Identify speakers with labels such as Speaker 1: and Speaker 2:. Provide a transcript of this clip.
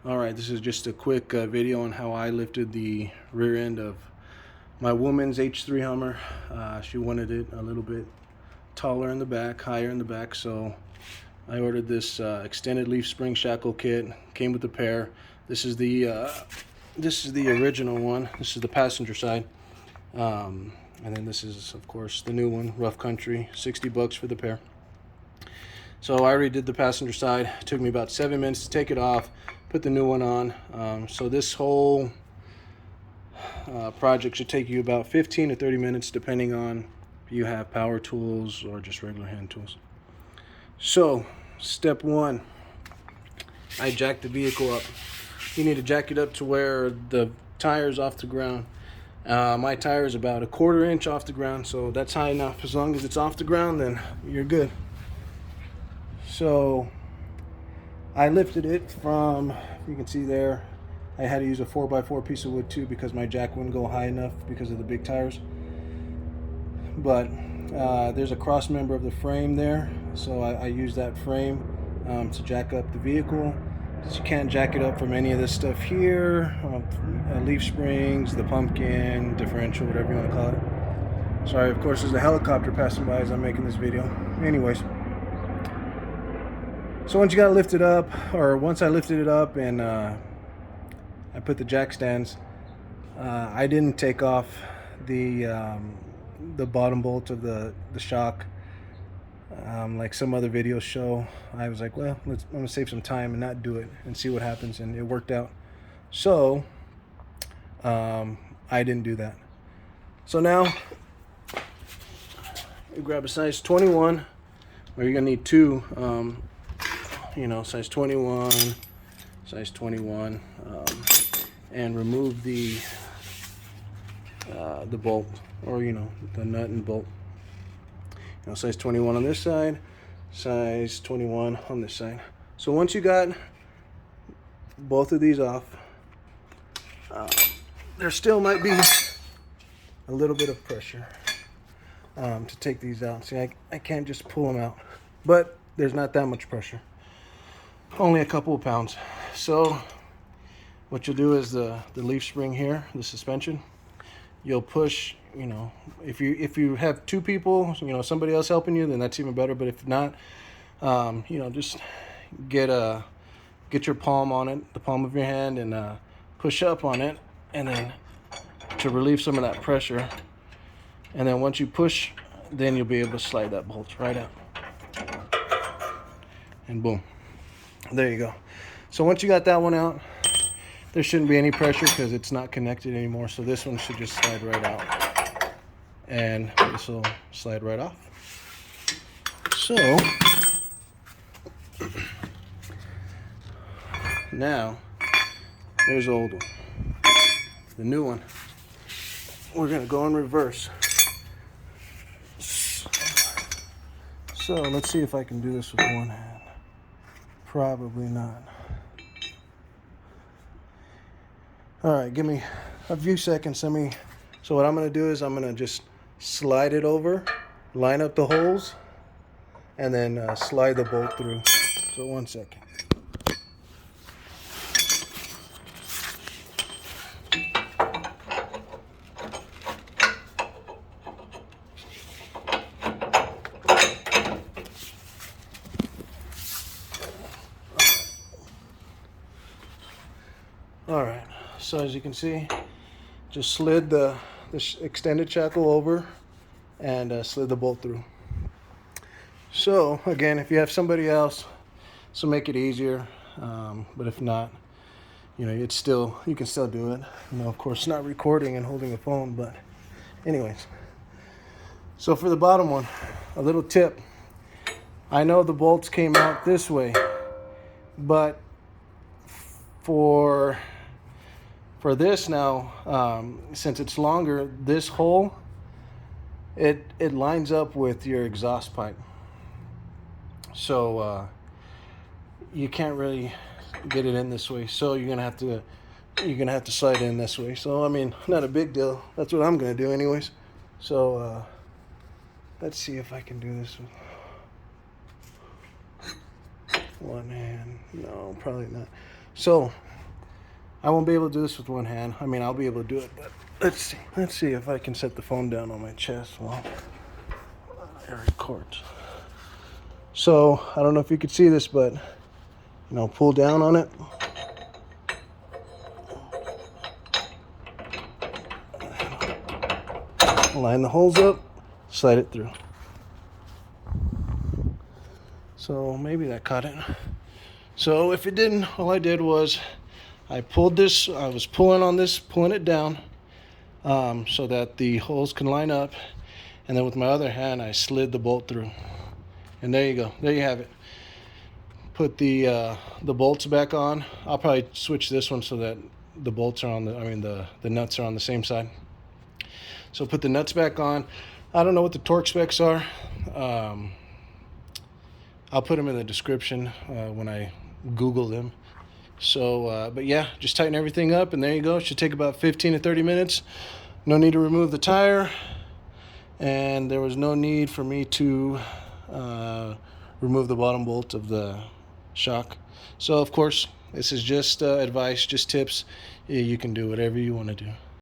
Speaker 1: Alright, this is just a quick video on how I lifted the rear end of my woman's H3 Hummer. She wanted it a little bit taller in the back, higher in the back, so I ordered this extended leaf spring shackle kit. Came with a pair. This is the original one. This is the passenger side, and then this is of course the new one, Rough Country. 60 bucks for the pair. So I already did the passenger side. It took me about 7 minutes to take it off, put the new one on. So this whole project should take you about 15 to 30 minutes depending on if you have power tools or just regular hand tools. So step one, I jacked the vehicle up. You need to jack it up to where the tire's off the ground. My tire is about 1/4 inch off the ground, so that's high enough. As long as it's off the ground, then you're good. So I lifted it from, you can see there, I had to use a 4x4 piece of wood too because my jack wouldn't go high enough because of the big tires. But there's a cross member of the frame there, so I used that frame to jack up the vehicle. You can't jack it up from any of this stuff here, leaf springs, the pumpkin, differential, whatever you want to call it. Sorry, of course there's a helicopter passing by as I'm making this video. Anyways, so once you got it lifted up, or once I lifted it up and I put the jack stands, I didn't take off the bottom bolt of the shock like some other videos show. I was like, well, I'm gonna save some time and not do it and see what happens, and it worked out. So I didn't do that. So now you grab a size 21, or you're gonna need two, size 21, and remove the bolt, or the nut and bolt. Size 21 on this side, size 21 on this side. So once you got both of these off, there still might be a little bit of pressure to take these out. See, I can't just pull them out, but there's not that much pressure, only a couple of pounds. So what you'll do is the leaf spring here, the suspension, you'll push. If you have two people, somebody else helping you, then that's even better. But if not, just get your palm on it, the palm of your hand, and push up on it, and then to relieve some of that pressure. And then once you push, then you'll be able to slide that bolt right out, and boom, there you go. So once you got that one out, there shouldn't be any pressure because it's not connected anymore. So this one should just slide right out, and this will slide right off. So now there's the old one. The new one, we're gonna go in reverse. So let's see if I can do this with one hand. Probably not. All right, give me a few seconds. So what I'm gonna do is I'm gonna just slide it over, line up the holes, and then slide the bolt through. So 1 second. All right, so as you can see, just slid the extended shackle over and slid the bolt through. So again, if you have somebody else, so make it easier. But if not, you can still do it. Of course, not recording and holding a phone, but anyways. So for the bottom one, a little tip. I know the bolts came out this way, but for this now, since it's longer, this hole, it lines up with your exhaust pipe. So you can't really get it in this way. So you're gonna have to slide in this way. So I mean, not a big deal. That's what I'm gonna do anyways. So let's see if I can do this with one hand. No, probably not. So I won't be able to do this with one hand. I mean, I'll be able to do it, but let's see if I can set the phone down on my chest while I record. So I don't know if you could see this, but pull down on it. Line the holes up, slide it through. So maybe that caught it. So if it didn't, all I did was I pulled this, I was pulling on this, pulling it down so that the holes can line up. And then with my other hand, I slid the bolt through. And there you go. There you have it. Put the bolts back on. I'll probably switch this one so that the bolts are on the nuts are on the same side. So put the nuts back on. I don't know what the torque specs are. I'll put them in the description when I Google them. So, but yeah, just tighten everything up, and there you go. It should take about 15 to 30 minutes. No need to remove the tire, and there was no need for me to remove the bottom bolt of the shock. So, of course, this is just advice, just tips. You can do whatever you want to do.